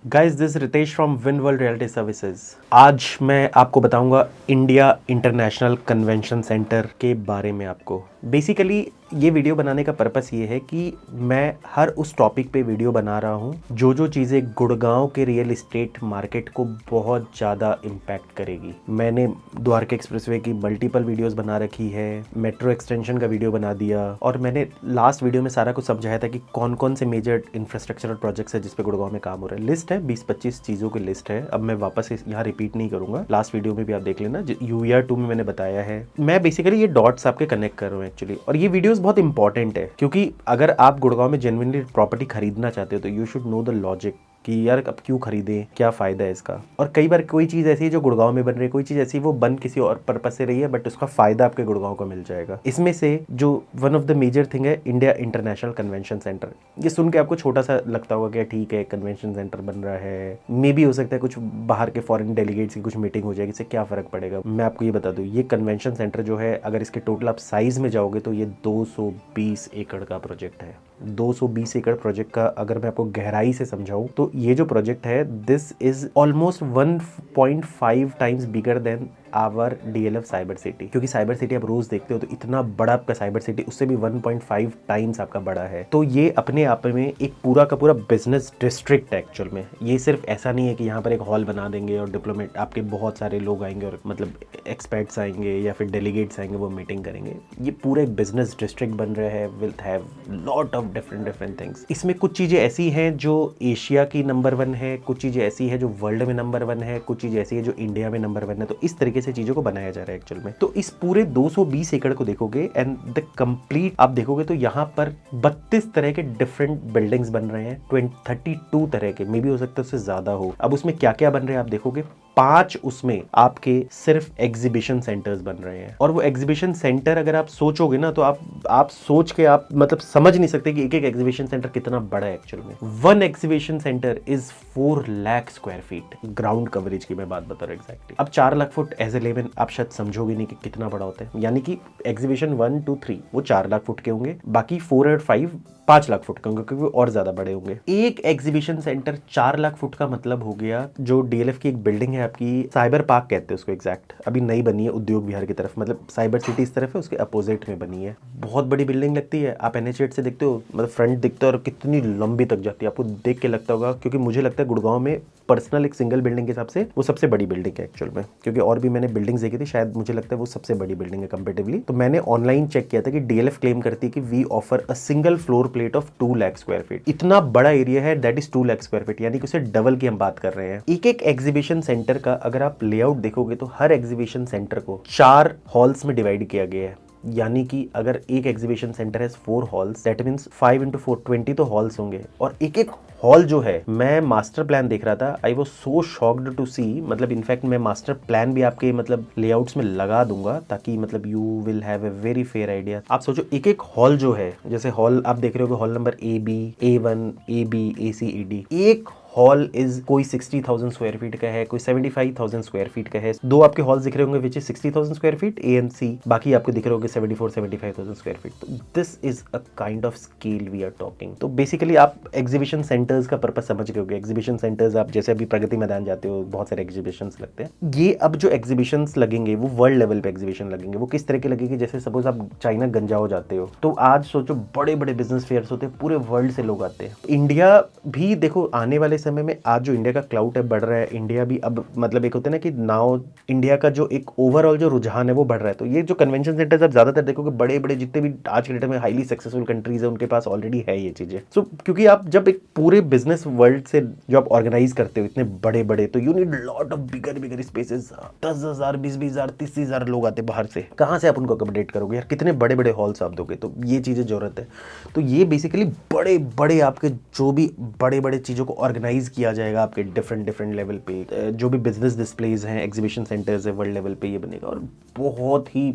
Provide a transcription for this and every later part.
Guys this Ritesh from Win World Realty Services. आज मैं आपको बताऊंगा इंडिया इंटरनेशनल कन्वेंशन सेंटर के बारे में। आपको बेसिकली ये वीडियो बनाने का पर्पस ये है कि मैं हर उस टॉपिक पे वीडियो बना रहा हूँ जो चीज़ें गुड़गांव के रियल इस्टेट मार्केट को बहुत ज़्यादा इम्पैक्ट करेगी। मैंने द्वारका एक्सप्रेसवे की मल्टीपल वीडियोस बना रखी है, मेट्रो एक्सटेंशन का वीडियो बना दिया, और मैंने लास्ट वीडियो में सारा कुछ समझाया था कि कौन कौन से मेजर इंफ्रास्ट्रक्चरल प्रोजेक्ट्स है जिसपे गुड़गांव में काम हो रहा है। लिस्ट है 20-25 चीज़ों की लिस्ट है। अब मैं वापस यहाँ रिपीट नहीं करूंगा, लास्ट वीडियो में भी आप देख लेना। UER 2 में मैंने बताया है। मैं बेसिकली ये डॉट्स आपके कनेक्ट कर रहा हूँ एक्चुअली, और ये वीडियोस बहुत इंपॉर्टेंट है क्योंकि अगर आप गुड़गांव में जेन्युइनली प्रॉपर्टी खरीदना चाहते हो तो you should know the logic कि यार अब क्यों खरीदें, क्या फ़ायदा है इसका। और कई बार कोई चीज़ ऐसी है जो गुड़गांव में बन रही है, कोई चीज़ ऐसी वो बन किसी और पर्पस से रही है, बट उसका फ़ायदा आपके गुड़गांव को मिल जाएगा। इसमें से जो one of the major thing है इंडिया इंटरनेशनल कन्वेंशन सेंटर। ये सुन के आपको छोटा सा लगता होगा कि ठीक है कन्वेंशन सेंटर बन रहा है, मे भी हो सकता है कुछ बाहर के फॉरेन डेलीगेट्स की कुछ मीटिंग हो जाएगी, इससे क्या फ़र्क पड़ेगा। मैं आपको ये बता दूँ, ये कन्वेंशन सेंटर जो है अगर इसके टोटल आप साइज़ में जाओगे तो ये 220 एकड़ का प्रोजेक्ट है। 220 एकड़ प्रोजेक्ट का अगर मैं आपको गहराई से समझाऊं तो ये जो प्रोजेक्ट है this is almost 1.5 times bigger than our DLF Cyber City. क्योंकि साइबर सिटी आप रोज देखते हो तो इतना बड़ा आपका साइबर सिटी उससे भी 1.5 टाइम्स आपका बड़ा है। तो ये अपने आप में एक पूरा का पूरा बिजनेस डिस्ट्रिक्ट है एक्चुअल में। ये सिर्फ ऐसा नहीं है कि यहाँ पर एक हॉल बना देंगे और डिप्लोमेट आपके बहुत सारे लोग आएंगे और मतलब एक्सपर्ट्स आएंगे या फिर डेलीगेट्स आएंगे, वो मीटिंग करेंगे। ये पूरा एक बिजनेस डिस्ट्रिक्ट बन रहा है, will have lot of different things. इसमें कुछ चीज़ें ऐसी हैं जो एशिया की नंबर 1 है, कुछ चीज़ें ऐसी है जो वर्ल्ड में नंबर 1 है, कुछ चीज़ें ऐसी है जो इंडिया में नंबर 1 है। तो इस तरीके से चीज़ों को बनाया जा रहा है एक्चुअल में। तो इस पूरे 220 एकड़ को देखोगे एंड द कंप्लीट आप देखोगे तो यहाँ पर 32 तरह के डिफरेंट बिल्डिंग्स बन रहे हैं, 32 तरह के, मे भी हो सकता है उससे ज्यादा हो। अब उसमें क्या क्या बन रहे हैं आप देखोगे, 5 उसमें आपके सिर्फ एग्जीबिशन सेंटर्स बन रहे हैं। और वो एग्जीबिशन सेंटर अगर आप सोचोगे ना तो आप सोच के आप मतलब समझ नहीं सकते कि एक एक एग्जीबिशन सेंटर कितना बड़ा है एक्चुअल में। 1 exhibition centre is 4 lakh square feet ground coverage की मैं बात बता रहा हूँ एग्जैक्टली। अब 4 लाख फुट एज ए लेवन आप शायद समझोगे नहीं कि कितना बड़ा होता है। यानी कि एग्जीबिशन 1, 2, 3 वो 4 लाख फुट के होंगे, बाकी 4 और 5 5 लाख फुट के होंगे क्योंकि वो और ज्यादा बड़े होंगे। एक एग्जीबिशन सेंटर 4 लाख फुट का मतलब हो गया जो DLF की एक बिल्डिंग है आपकी, साइबर पार्क कहते हैं उसको एग्जैक्ट, अभी नई बनी है उद्योग विहार की तरफ, मतलब साइबर सिटी इस तरफ है, उसके अपोजिट में बनी है। बहुत बड़ी बिल्डिंग लगती है, आप NH8 से देखते हो, मतलब फ्रंट दिखता है और कितनी लंबी तक जाती है, आपको देख के लगता होगा। क्योंकि मुझे लगता है गुड़गांव में पर्सनल एक सिंगल बिल्डिंग के हिसाब से वो सबसे बड़ी बिल्डिंग है एक्चुअल में, क्योंकि और भी मैंने बिल्डिंग्स देखी थी, शायद मुझे लगता है वो सबसे बड़ी बिल्डिंग है कंपेरेटिवली। तो मैंने ऑनलाइन चेक किया था कि DLF क्लेम करती है कि we offer a single floor plate of 2 lakh square feet. इतना बड़ा एरिया है, that is 2 lakh square feet, यानी कि उसे डबल की हम बात कर रहे हैं। एक एक एग्जीबिशन सेंटर का अगर आप लेआउट देखोगे तो हर एग्जीबिशन सेंटर को 4 हॉल्स में डिवाइड किया गया है। यानी कि अगर एक एग्जीबिशन सेंटर है 4 हॉल्स, दैट मींस 5 into 4 20 तो हॉल्स होंगे। और एक एक हॉल जो है, मैं मास्टर प्लान देख रहा था, I was so shocked to see, मतलब इनफैक्ट मैं मास्टर प्लान भी आपके मतलब लेआउट्स में लगा दूंगा ताकि मतलब you will have a very fair idea. आप सोचो एक एक हॉल जो है, जैसे हॉल आप देख रहे हो hall number AB, A1, AB, AC, ED, एक हॉल इज कोई 60,000 स्क्वायर फीट का है, कोई 75,000 स्क्वायर फीट का है। 2 आपके हॉल्स दिख रहे होंगे which is 60,000 square feet A and C, बाकी आपको दिख रहे होंगे 74-75,000 स्क्वायर फीट। तो this is a kind of scale we are talking. तो बेसिकली आप एग्जीबिशन सेंटर्स का पर्पस समझ गए होगे। एग्जीबिशन सेंटर्स आप जैसे अभी प्रगति मैदान जाते हो, बहुत सारे एग्जीबिशन लगते हैं। ये अब जो एग्जीबिशन लगेंगे वो वर्ल्ड लेवल पे एग्जीबिशन लगेंगे। वो किस तरह के लगेंगे, जैसे सपोज आप चाइना गंजाओ जाते हो तो आज सोचो बड़े बड़े बिजनेस फेयर्स होते हैं, पूरे वर्ल्ड से लोग आते हैं। इंडिया भी देखो आने वाले समय में आज जो इंडिया का क्लाउड है बढ़ रहा है, इंडिया भी अब मतलब एक होता है ना कि नाउ इंडिया का जो एक ओवरऑल जो रुझान है वो बढ़ रहा है। तो ये जो कन्वेंशन सेंटर्स आप ज्यादातर देखोगे बड़े बड़े जितने भी आज के डेट में हाईली सक्सेसफुल कंट्रीज है उनके पास ऑलरेडी है ये चीजें। सो क्योंकि आप जब एक पूरे बिजनेस वर्ल्ड से जो आप ऑर्गेनाइज करते हो इतने बड़े बड़े, तो you need lot of bigger spaces. 10,000 20,000 30,000 लोग आते हैं बाहर से, कहाँ से आप उनको अकोमोडेट करोगे यार, कितने बड़े बड़े हॉल्स आप दोगे। तो ये चीजें जरूरत है। तो ये बेसिकली बड़े बड़े आपके जो भी बड़े बड़े चीजों को ऑर्गेनाइज किया जाएगा आपके डिफरेंट लेवल पे, जो भी बिजनेस डिस्प्लेज हैं, एग्जीबिशन सेंटर्स है वर्ल्ड लेवल पे, ये बनेगा और बहुत ही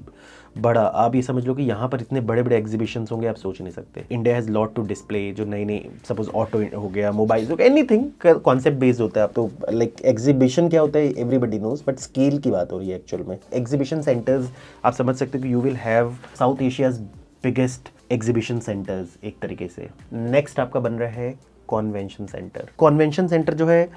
बड़ा। आप ये समझ लो कि यहाँ पर इतने बड़े बड़े एग्जीबिशंस होंगे आप सोच नहीं सकते। India has lot to display, जो नई नई सपोज ऑटो हो गया, मोबाइल हो गया, एनीथिंग कॉन्सेप्ट बेस्ड होता है। अब तो लाइक एग्जीबिशन क्या होता है एवरीबडी नोज, बट स्केल की बात हो रही है एक्चुअल में। एग्जीबिशन सेंटर्स आप समझ सकते हो कि you will have south Asia's biggest exhibition centres एक तरीके से। नेक्स्ट आपका बन रहा है कॉन्वेंशन सेंटर। कॉन्वेंशन सेंटर जो है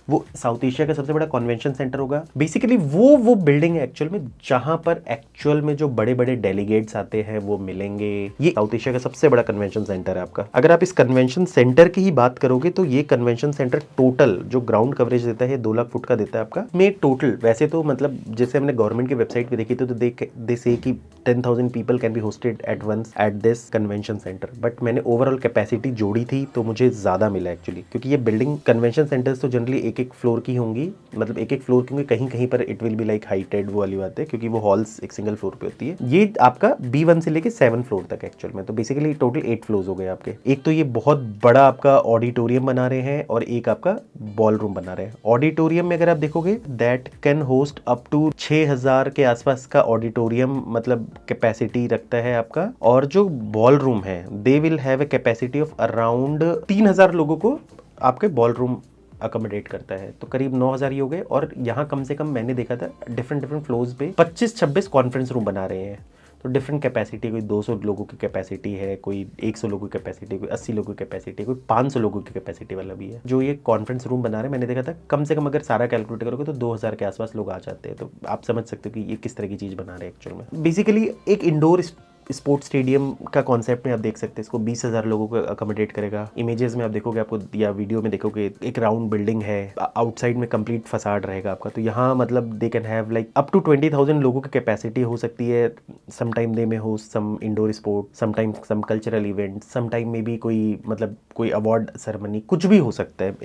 वो साउथ एशिया का सबसे बड़ा कॉन्वेंशन सेंटर होगा। बेसिकली वो बिल्डिंग है एक्चुअल में जहां पर एक्चुअल में जो बड़े बड़े डेलीगेट्स आते हैं वो मिलेंगे। ये साउथ एशिया का सबसे बड़ा कन्वेंशन सेंटर है आपका। अगर आप इस कन्वेंशन सेंटर की ही बात करोगे तो ये कन्वेंशन सेंटर टोटल जो ग्राउंड कवरेज देता है 2 लाख फुट का देता है आपका। में टोटल वैसे तो मतलब जैसे हमने गवर्नमेंट की वेबसाइट पे देखी थी तो दे से कि 10,000 people can be hosted at once at this convention centre, but मैंने ओवरऑल कैपेसिटी जोड़ी थी तो मुझे ज्यादा मिला एक्चुअली, क्योंकि ये बिल्डिंग कन्वेंशन सेंटर्स तो जनरली एक फ्लोर की होंगी, मतलब एक फ्लोर की होंगी, कहीं कहीं पर it will be like heighted, वो वाली बात है, क्योंकि वो हॉल्स एक सिंगल फ्लोर पे होती है। ये आपका B1 से लेके 7 फ्लोर तक एक्चुअल में, तो बेसिकली टोटल 8 फ्लोर्स हो गए आपके। एक तो ये बहुत बड़ा आपका ऑडिटोरियम बना रहे हैं और एक आपका बॉल रूम बना रहे हैं। ऑडिटोरियम में अगर आप देखोगे that can host up to 6,000 के आसपास का ऑडिटोरियम मतलब कैपेसिटी रखता है आपका, और जो बॉल रूम है they will have a capacity of around 3,000 लोगों को आपके बॉल रूम अकोमोडेट करता है, तो करीब 9,000 ही हो गए। और यहाँ कम से कम मैंने देखा था डिफरेंट फ्लोर्स पे 25-26 कॉन्फ्रेंस रूम बना रहे हैं, तो डिफरेंट कैपेसिटी, कोई 200 लोगों की कैपेसिटी है, कोई 100 लोगों की कैपेसिटी, कोई 80 लोगों की कैपेसिटी, कोई 500 लोगों की कैपेसिटी वाला भी है। जो ये कॉन्फ्रेंस रूम बना रहे हैं मैंने देखा था कम से कम अगर सारा कैलकुलेट करोगे तो 2,000 के आसपास लोग आ जाते हैं। तो आप समझ सकते हो कि ये किस तरह की चीज़ बना रहे हैं एक्चुअल में। बेसिकली एक इंडोर स्पोर्ट्स स्टेडियम का कॉन्सेप्ट में आप देख सकते हैं, इसको 20,000 लोगों को अकोमोडेट करेगा। इमेजेस में आप देखोगे, आपको या वीडियो में देखोगे एक राउंड बिल्डिंग है, आउटसाइड में कंप्लीट फसाड रहेगा आपका, तो यहाँ मतलब they can have like up to 20,000 लोगों की कैपेसिटी हो सकती है। सम टाइम दे में होस्ट सम इंडोर स्पोर्ट, सम टाइम सम कल्चरल इवेंट, सम टाइम में भी कोई मतलब कोई अवार्ड सेरेमनी, कुछ भी हो सकता है,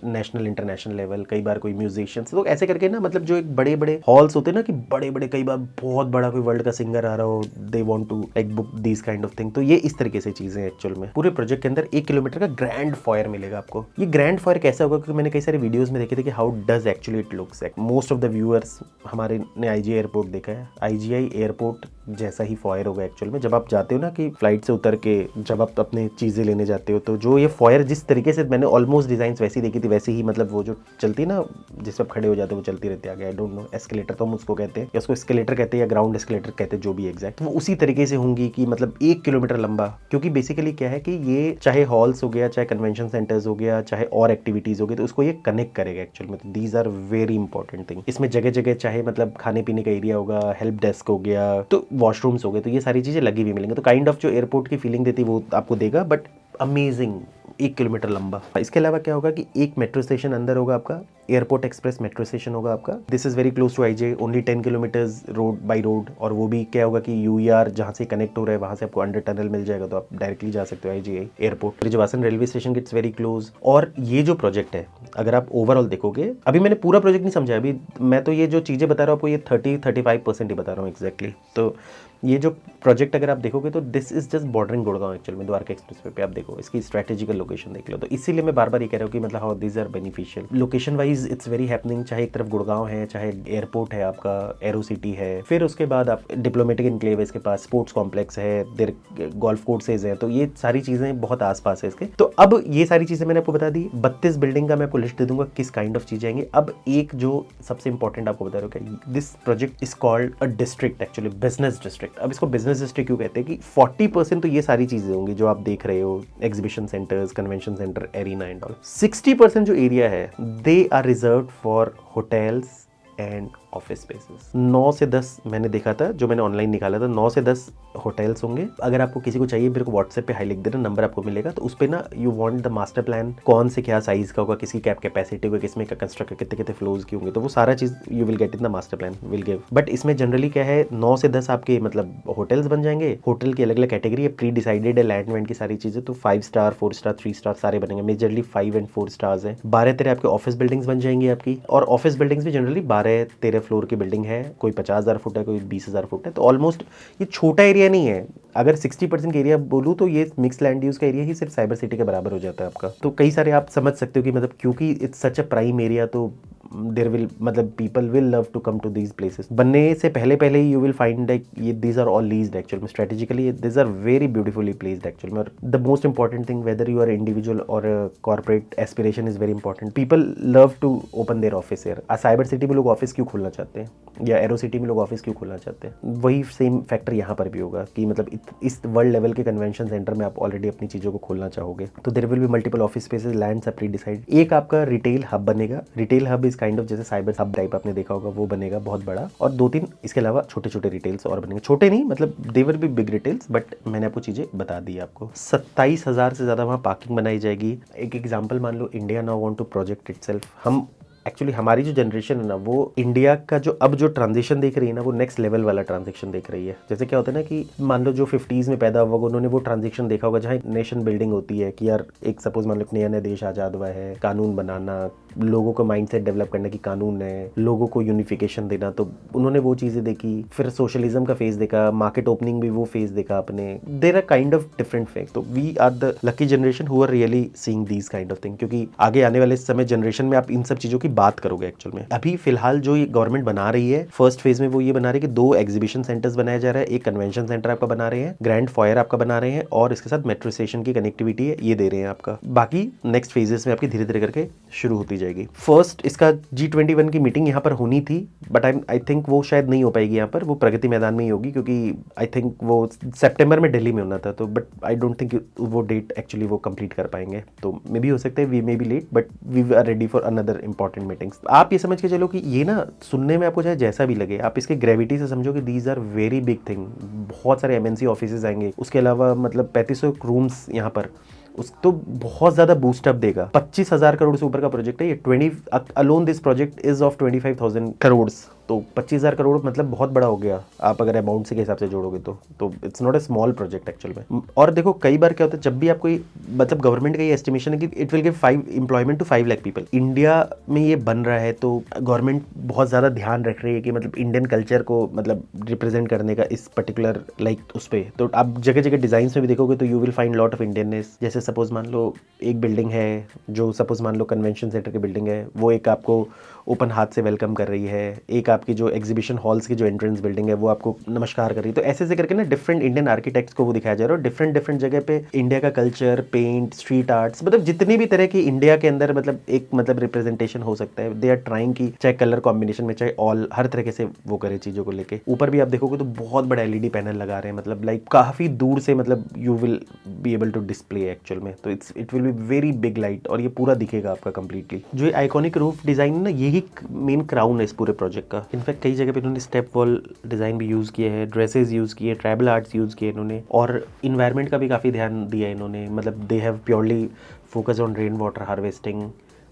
नेशनल इंटरनेशनल लेवल, कई बार कोई म्यूजिशियंस, तो ऐसे करके ना मतलब जो एक बड़े बड़े हॉल्स होते हैं ना कि बड़े बड़े कई बार बहुत बड़ा कोई वर्ल्ड का सिंगर आ रहा हो, they want to like book this kind of thing, तो ये इस तरीके से चीजें एक्चुअल में। पूरे प्रोजेक्ट के अंदर 1 किलोमीटर का ग्रैंड फॉयर मिलेगा आपको। ये ग्रैंड फॉयर कैसा होगा, क्योंकि मैंने कई सारे वीडियोस में देखे थे कि how does actually it looks. Most of the viewers हमारे ने IGI एयरपोर्ट देखा है, IGI एयरपोर्ट जैसा ही फॉयर होगा एक्चुअल में। जब आप जाते हो ना कि फ्लाइट से उतर के जब आप अपने चीजें लेने जाते हो, तो जो ये फॉयर जिस तरीके से मैंने ऑलमोस्ट डिजाइन वैसी देखी थी, वैसे ही मतलब वो जो चलती है ना जिस पर खड़े हो जाते हो वो चलती रहती है आगे, आई डोंट नो, एस्केलेटर तो हम उसको कहते हैं, या उसको एस्केलेटर कहते हैं या ग्राउंड एस्केलेटर कहते हैं, जो भी एग्जैक्ट, वो उसी तरीके से होंगी कि मतलब 1 किलोमीटर लंबा। क्योंकि बेसिकली क्या है कि ये चाहे हॉल्स हो गया, चाहे कन्वेंशन सेंटर्स हो गया, चाहे और एक्टिविटीज हो गई, तो उसको ये कनेक्ट करेगा एक्चुअल में। तो these are very important thing. इसमें जगह जगह चाहे मतलब खाने पीने का एरिया होगा, हेल्प डेस्क हो गया, तो वॉशरूम्स हो गए, तो ये सारी चीजें लगी हुई मिलेंगी, तो काइंड ऑफ जो एयरपोर्ट की फीलिंग देती है वो आपको देगा, बट अमेजिंग 1 किलोमीटर लंबा। इसके अलावा क्या होगा कि एक मेट्रो स्टेशन अंदर होगा आपका, एयरपोर्ट एक्सप्रेस मेट्रो स्टेशन होगा आपका। This is very close to IGI, only 10 kilometres road by road, और वो भी क्या होगा कि UER जहां से कनेक्ट हो रहा है वहां से आपको अंडर टनल मिल जाएगा, तो आप डायरेक्टली जा सकते हो IGI airport. Bijwasan railway station gets very close. और ये जो प्रोजेक्ट है अगर आप ओवरऑल देखोगे, अभी मैंने पूरा प्रोजेक्ट नहीं समझा, अभी मैं तो ये जो चीजें बता रहा हूँ आपको ये 30-35% ही बता रहा हूँ एग्जैक्टली। तो ये जो प्रोजेक्ट अगर आप देखोगे तो this is just bordering Gurgaon actual में, द्वारका एक्सप्रेसवे पे आप देखो, इसकी स्ट्रेटेजिकल लोकेशन देख लो। तो इसीलिए मैं बार बार ये कह रहा हूँ कि मतलब how this are beneficial location wise, it's very happening. चाहे एक तरफ गुड़गांव है, चाहे एयरपोर्ट है आपका, एरो सिटी है, फिर उसके बाद आप डिप्लोमेटिक इनक्लेव है इसके पास, स्पोर्ट्स कॉम्प्लेक्स है, देर गोल्फ कोर्सेज है, तो ये सारी चीजें बहुत आसपास है इसके। तो अब ये सारी चीजें मैंने आपको बता दी, 32 बिल्डिंग का मैं आपको लिस्ट दे दूंगा किस काइंड ऑफ चीजें आएंगी। अब एक जो सबसे इंपॉर्टेंट आपको बता रहा हूँ, this project is called a district, actually business district. अब इसको बिजनेस डिस्ट्रिक्ट क्यों कहते हैं कि 40% तो ये सारी चीजें होंगी जो आप देख रहे हो, exhibition centres, convention centre, arena and all. 60% जो एरिया है they are reserved for hotels and office spaces. 9 से 10 मैंने देखा था, जो मैंने ऑनलाइन निकाला था, 9 से 10 होटल्स होंगे। अगर आपको किसी को चाहिए मेरे को व्हाट्सएप पे हाई लिख देना, नंबर आपको मिलेगा, तो उस पे ना you want the master plan, कौन से क्या साइज का होगा, किसी कैप कैपेसिटी होगा, किसमें का कंस्ट्रक्ट, कितने कितने फ्लोर्स की होंगे, तो वो सारा चीज you will get in the master plan, will give. But इसमें जनरली क्या है, 9 से 10 आपके मतलब होटल्स बन जाएंगे। होटल की अलग अलग कैटेगरी है, प्री डिसाइडेड है लैंड वैंड की सारी चीजें, तो 5 स्टार, 4 स्टार, 3 स्टार सारे बनेंगे। मेजरली 5 एंड 4 स्टार्स है। 12-13 आपके ऑफिस बिल्डिंग्स बन जाएंगी आपकी, और ऑफिस बिल्डिंग्स भी जनरली 12-13 फ्लोर की बिल्डिंग है, कोई 50,000 फुट है, कोई 20,000 फुट है, तो ऑलमोस्ट ये छोटा एरिया नहीं है। अगर 60% एरिया बोलूँ तो ये मिक्स लैंड यूज का एरिया ही सिर्फ साइबर सिटी के बराबर हो जाता है आपका। तो कई सारे आप समझ सकते हो कि मतलब क्योंकि it's such a prime area, तो देयर विल मतलब people will love to come to these places. बनने से पहले पहले ही यू विल फाइंड लाइक ये these are all leased actual में, strategically these are very beautifully placed actual में। और the most important thing, whether you are individual और corporate aspiration is very important, people love to open their office here. Cyber city में लोग office क्यों खोलना चाहते हैं, या एरो सिटी में लोग ऑफिस क्यों खोलना चाहते हैं, वही सेम फैक्टर यहाँ पर भी होगा कि मतलब इस वर्ल्ड लेवल के कन्वेंशन सेंटर में आप ऑलरेडी अपनी चीज़ों को खोलना चाहोगे, तो there will be multiple office spaces, lands are pre decide. एक आपका रिटेल हब बनेगा, retail hub is kind of जैसे साइबर हब टाइप आपने देखा होगा, वो बनेगा बहुत बड़ा। और 2-3 इसके अलावा छोटे छोटे रिटेल्स और बनेंगे, छोटे नहीं मतलब they will be big retails, but मैंने आपको चीज़ें बता दी आपको। 27,000 से ज़्यादा वहाँ पार्किंग बनाई जाएगी। एक एग्जाम्पल मान लो, India now want to project itself, हम एक्चुअली हमारी जो जनरेशन है ना, वो इंडिया का जो अब जो ट्रांजिशन देख रही है ना, वो नेक्स्ट लेवल वाला ट्रांजिशन देख रही है। जैसे क्या होता है ना कि मान लो जो 50s में पैदा हुआ, उन्होंने वो ट्रांजिशन देखा होगा जहाँ नेशन बिल्डिंग होती है कि यार एक सपोज मान लो नया नया देश आज़ाद हुआ है, कानून बनाना, लोगों को माइंडसेट डेवलप करने की कानून है, लोगों को यूनिफिकेशन देना, तो उन्होंने वो चीज़ें देखी। फिर सोशलिज्म का फेज देखा, मार्केट ओपनिंग भी वो फेज देखा आपने। There are kind of different phase. तो we are the lucky generation who are really seeing these kind of thing, क्योंकि आगे आने वाले समय जनरेशन में आप इन सब चीज़ों की बात करोगे एक्चुअल में। अभी फिलहाल जो ये गवर्नमेंट बना रही है फर्स्ट फेज में, वो ये बना रही है कि 2 एग्जीबिशन सेंटर्स बनाया जा रहा है, एक कन्वेंशन सेंटर आपका बना रहे हैं, ग्रैंड फॉयर आपका बना रहे हैं, और इसके साथ मेट्रो स्टेशन की कनेक्टिविटी है ये दे रहे हैं आपका। बाकी नेक्स्ट फेजेस में आपकी धीरे धीरे करके शुरू होती जाएगी। फर्स्ट इसका G21 की मीटिंग यहाँ पर होनी थी, बट आई थिंक वो शायद नहीं हो पाएगी यहाँ पर, वो प्रगति मैदान में ही होगी, क्योंकि आई थिंक वो सितंबर में दिल्ली में होना था। तो बट आई डोंट थिंक वो डेट एक्चुअली वो कंप्लीट कर पाएंगे, तो मे भी हो सकता है we may be late, but we are ready for another important meetings. आप ये समझ के चलो कि ये ना सुनने में आपको चाहे जैसा भी लगे, आप इसके ग्रेविटी से समझो कि these are very big thing. बहुत सारे MNC ऑफिसेज आएंगे, उसके अलावा मतलब 3500 रूम्स यहाँ पर, उस तो बहुत ज़्यादा बूस्टअप देगा। 25,000 करोड़ से ऊपर का प्रोजेक्ट है ये। 20 alone this project is of 25,000 crore, तो 25,000 करोड़ मतलब बहुत बड़ा हो गया आप अगर अमाउंट से के हिसाब से जोड़ोगे तो it's not a small project actual में। और देखो कई बार क्या होता है, जब भी आप कोई मतलब गवर्नमेंट का ये एस्टिमेशन है कि it will give 5 employment to 5 lakh people, India में ये बन रहा है, तो गवर्नमेंट बहुत ज़्यादा ध्यान रख रही है कि मतलब इंडियन कल्चर को मतलब रिप्रेजेंट करने का इस पर्टिकुलर लाइक उस पर। तो आप जगह जगह डिजाइन में भी देखोगे तो you will find lot of Indianness. जैसे सपोज मान लो एक बिल्डिंग है जो सपोज मान लो कन्वेंशन सेंटर की बिल्डिंग है, वो एक आपको ओपन हाथ से वेलकम कर रही है। एक आपकी जो एग्जीबिशन हॉल्स की जो एंट्रेंस बिल्डिंग है वो आपको नमस्कार कर रही है। तो ऐसे ऐसे करके ना डिफरेंट इंडियन आर्किटेक्ट्स को वो दिखाया जा रहा है, और डिफरेंट डिफरेंट जगह पे इंडिया का कल्चर, पेंट, स्ट्रीट आर्ट्स, मतलब जितनी भी तरह की इंडिया के अंदर मतलब एक मतलब रिप्रेजेंटेशन हो सकता है, दे आर ट्राइंग की चाहे कलर कॉम्बिनेशन में, चाहे ऑल हर तरीके से वो करे चीज़ों को लेके। ऊपर भी आप देखोगे तो बहुत बड़ा LED पैनल लगा रहे हैं, मतलब लाइक काफ़ी दूर से मतलब you will be able to display actual में। तो it will be very big light, और ये पूरा दिखेगा आपका कंप्लीटली। जो आइकॉनिक रूफ डिज़ाइन ना, यही मेन क्राउन है इस पूरे प्रोजेक्ट का। इनफैक्ट कई जगह पे इन्होंने स्टेप वॉल डिज़ाइन भी यूज़ किए हैं, ड्रेसेस यूज़ किए, ट्राइबल आर्ट्स यूज़ किए इन्होंने, और इन्वायरमेंट का भी काफ़ी ध्यान दिया इन्होंने। मतलब they have purely focus on rain water harvesting,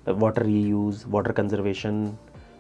water reuse, water conservation,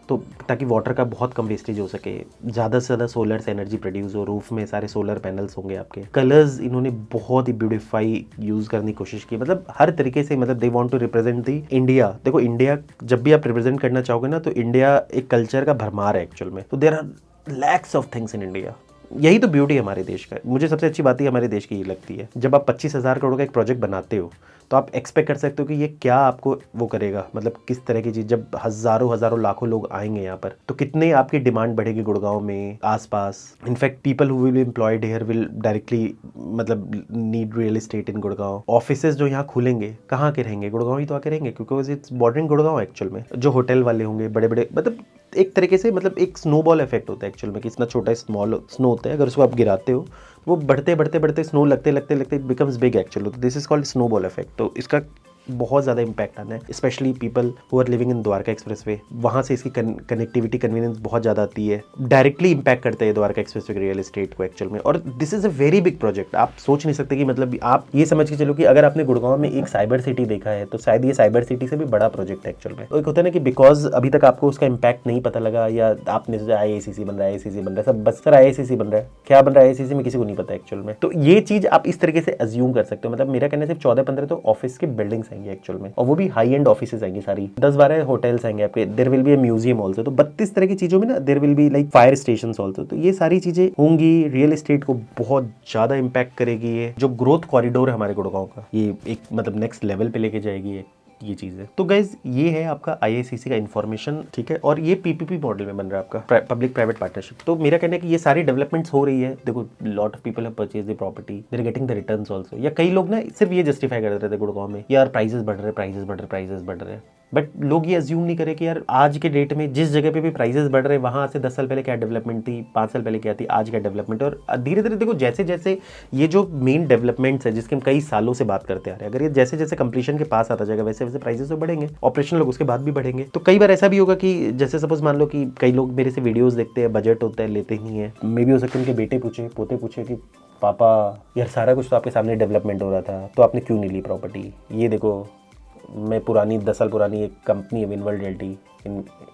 तो ताकि वाटर का बहुत कम वेस्टेज हो सके, ज़्यादा से ज़्यादा सोलर से एनर्जी प्रोड्यूस हो, रूफ में सारे सोलर पैनल्स होंगे आपके। कलर्स इन्होंने बहुत ही ब्यूटीफाई यूज़ करने की कोशिश की, मतलब हर तरीके से, मतलब they want to represent the India. देखो इंडिया जब भी आप रिप्रेजेंट करना चाहोगे ना, तो इंडिया एक कल्चर का भरमार है एक्चुअल में। तो there are lakhs of things in India. यही तो ब्यूटी है हमारे देश का। मुझे सबसे अच्छी बात ही हमारे देश की ये लगती है, जब आप 25,000 करोड़ का एक प्रोजेक्ट बनाते हो तो आप एक्सपेक्ट कर सकते हो कि ये क्या आपको वो करेगा, मतलब किस तरह की चीज़। जब हज़ारों लाखों लोग आएंगे यहाँ पर, तो कितने आपकी डिमांड बढ़ेगी गुड़गांव में आसपास। In fact people who will be employed here will directly मतलब need real estate in Gurgaon. Offices जो यहाँ खुलेंगे कहाँ के रहेंगे, गुड़गांव ही तो आके रहेंगे, क्योंकि इट्स बॉर्डरिंग गुड़गांव एक्चुअल में। जो होटल वाले होंगे बड़े बड़े, मतलब एक तरीके से मतलब एक स्नोबॉल इफेक्ट होता है एक्चुअल में, कि इतना छोटा स्मॉल स्नो होता है, अगर उसको आप गिराते हो वो बढ़ते बढ़ते बढ़ते स्नो लगते लगते लगते इट बिकम्स बिग एक्चुअली। तो this is called snowball effect. तो इसका बहुत ज़्यादा इंपैक्ट आना है, specially people who are living in Dwarka Expressway. वहाँ से इसकी कनेक्टिविटी कन्वीनियंस बहुत ज़्यादा आती है, डायरेक्टली इंपैक्ट करते हैं द्वारका एक्सप्रेसवे रियल एस्टेट को एक्चुअल में। और this is a very big project. आप सोच नहीं सकते कि मतलब आप ये समझ के चलो कि अगर आपने गुड़गांव में एक साइबर सिटी देखा है, तो शायद ये साइबर सिटी से भी बड़ा प्रोजेक्ट है एक्चुअल में। तो एक होता है ना कि बिकॉज अभी तक आपको उसका इंपैक्ट नहीं पता लगा, या आपने सोचा IICC बन रहा है, IICC बन रहा है, सब बस सर IICC बन रहा है, क्या बन रहा है IICC में किसी को नहीं पता एक्चुअल में। तो ये चीज़ आप इस तरीके से अज्यूम कर सकते हो। मतलब मेरा कहना सिर्फ 14-15 तो ऑफिस की बिल्डिंग्स आएंगी एक्चुअल में, और वो भी हाई एंड ऑफिसेज आएंगे सारी। 10-12 होटल्स आएंगे आपके। There will be a museum also. तो 32 तरह की चीजों में ना there will be like fire stations also. तो ये सारी चीजें होंगी, रियल एस्टेट को बहुत ज्यादा इंपैक्ट करेगी। ये जो ग्रोथ कॉरिडोर है हमारे गुड़गांव का, ये एक मतलब नेक्स्ट लेवल पे लेके जाएगी। ये चीज़ है। तो गाइज ये है आपका IICC का इन्फॉर्मेशन, ठीक है। और ये PPP मॉडल में बन रहा है आपका, पब्लिक प्राइवेट पार्टनरशिप। तो मेरा कहना है कि ये सारी डेवलपमेंट्स हो रही है। देखो lot of people have purchase the property, they are getting the returns also. या कई लोग ना सिर्फ ये जस्टिफाई कर रहे थे गुड़गांव में, यार प्राइसेस बढ़ रहे, प्राइसेस बढ़ रहे, प्राइसेस बढ़ रहे। बट लोग ये अज्यूम नहीं करे कि यार आज के डेट में जिस जगह पे भी प्राइसेस बढ़ रहे हैं, वहाँ से 10 साल पहले क्या डेवलपमेंट थी, 5 साल पहले क्या थी, आज क्या डेवलपमेंट। और धीरे धीरे देखो जैसे जैसे ये जो मेन डेवलपमेंट्स है जिसके हम कई सालों से बात करते आ रहे हैं, अगर ये जैसे जैसे कंप्लीशन के पास आता जाएगा वैसे वैसे प्राइसेस तो बढ़ेंगे, ऑपरेशनल लोग उसके बाद भी बढ़ेंगे। तो कई बार ऐसा भी होगा कि जैसे सपोज मान लो कि कई लोग मेरे से वीडियोस देखते हैं, बजट होता है, लेते नहीं है। मे भी हो सकता है उनके बेटे पूछे, पोते पूछे कि पापा यार सारा कुछ तो आपके सामने डेवलपमेंट हो रहा था, तो आपने क्यों नहीं ली प्रॉपर्टी। ये देखो मैं पुरानी 10 साल पुरानी एक कंपनी है विनवर्ल्ड रियल्टी,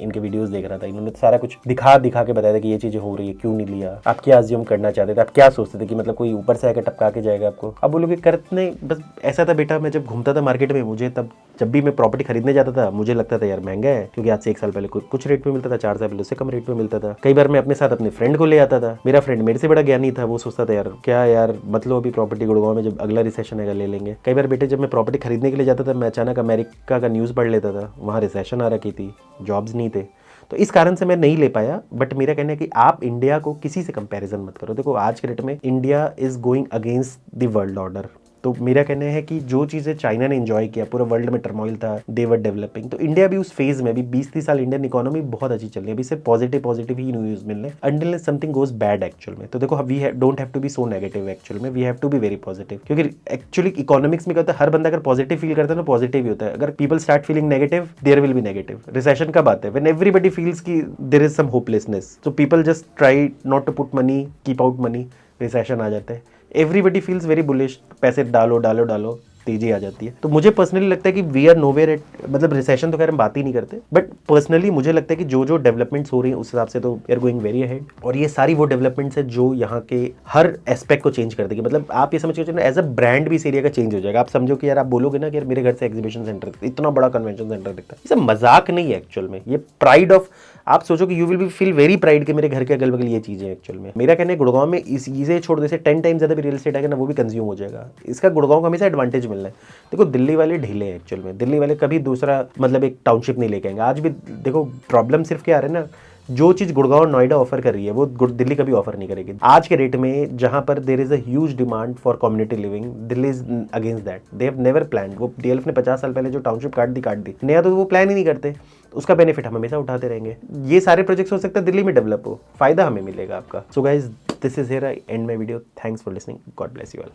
इनके वीडियोस देख रहा था। इन्होंने सारा कुछ दिखा के बताया था कि ये चीज़ें हो रही है, क्यों नहीं लिया, आप क्या अज्यूम करना चाहते थे, आप क्या सोचते थे कि मतलब कोई ऊपर से आकर टपका के जाएगा आपको। अब बोलोगे करने बस ऐसा था बेटा, मैं जब घूमता था मार्केट में, मुझे तब जब भी मैं प्रॉपर्टी खरीदने जाता था मुझे लगता था यार महंगा है, क्योंकि आज से 1 साल पहले कुछ रेट पे मिलता था, 4 साल पहले उससे कम रेट पे मिलता था। कई बार मैं अपने साथ अपने फ्रेंड को ले आता था, मेरा फ्रेंड मेरे से बड़ा ज्ञानी था, वो सोचता था यार क्या यार मतलब अभी प्रॉपर्टी गुड़गांव में जब अगला रिसेशन आएगा ले लेंगे। कई बार बेटे जब मैं प्रॉपर्टी खरीदने के लिए जाता था, मैं अचानक अमेरिका का न्यूज़ पढ़ लेता था, वहाँ रिसेशन आ रखी थी, जॉब्स नहीं थे, तो इस कारण से मैं नहीं ले पाया। बट मेरा कहना है कि आप इंडिया को किसी से कंपैरिजन मत करो। देखो आज के डेट में India is going against the world order. तो मेरा कहना है कि जो चीज़ें चाइना ने एंजॉय किया, पूरा वर्ल्ड में टर्मोइल था, दे वर डेवलपिंग, तो इंडिया भी उस फेज में, अभी 20-30 साल इंडियन इकोनॉमी बहुत अच्छी चल रही है, अभी सिर्फ पॉजिटिव ही न्यूज़ मिल रहे हैं until something goes bad actual में। तो देखो we don't have to be so negative actual में, we have to be very positive, क्योंकि एक्चुअली इकोनॉमिक्स में क्या होता है, हर बंदा अगर पॉजिटिव फील करता है ना पॉजिटिव ही होता है। अगर people start feeling negative, there will be negative. Recession कब आता है, व्हेन एवरीबॉडी फील्स कि there is some hopelessness, so people just try not to put money, keep out money, recession आ जाता है। एवरीबडी फील्स वेरी बुलिश, पैसे डालो डालो डालो, तेजी आ जाती है। तो मुझे पर्सनली लगता है कि वी आर नोवेयर एट, मतलब रिसेशन तो खैर हम बात ही नहीं करते, बट पर्सनली मुझे लगता है कि जो जो डेवलपमेंट्स हो रही हैं उस हिसाब से तो we are going very ahead. और ये सारी वो डेवलपमेंट्स है जो यहाँ के हर एस्पेक्ट को चेंज कर देगी। मतलब आप ये समझ के चलो एज अ ब्रांड भी इस एरिया का चेंज हो जाएगा। आप समझो कि यार आप बोलोगे ना कि यार मेरे घर से एग्जीबिशन सेंटर इतना बड़ा कन्वेंशन सेंटर दिखता है, ये सब मजाक नहीं है एक्चुअल में, ये प्राइड ऑफ, आप सोचो कि you will B feel very pride कि मेरे घर के अगल बगल ये चीज़ें एक्चुअल में। मेरा कहना है गुड़गांव में इस चीज़ें छोड़ दे से 10 टाइम ज़्यादा भी रियल एस्टेट आएगा ना, वो भी कंज्यूम हो जाएगा। इसका गुड़गांव को हमेशा एडवांटेज मिलना है। देखो दिल्ली वाले ढीले हैं एक्चुअल में, दिल्ली वाले कभी दूसरा मतलब एक टाउनशिप नहीं लेके आएंगे। आज भी देखो प्रॉब्लम सिर्फ क्या आ रहा है ना, जो चीज़ गुड़गांव नोएडा ऑफर कर रही है वो दिल्ली कभी ऑफर नहीं करेगी। आज के रेट में जहां पर there is a huge demand for community living, Delhi is against that. They have never plan. वो DLF ने 50 साल पहले जो टाउनशिप काट दी, नया तो वो प्लान ही नहीं करते। उसका बेनिफिट हम हमेशा उठाते रहेंगे। ये सारे प्रोजेक्ट्स हो सकता है दिल्ली में डेवलप हो, फायदा हमें मिलेगा आपका। So guys this is here I and my video. Thanks for listening, God bless you all.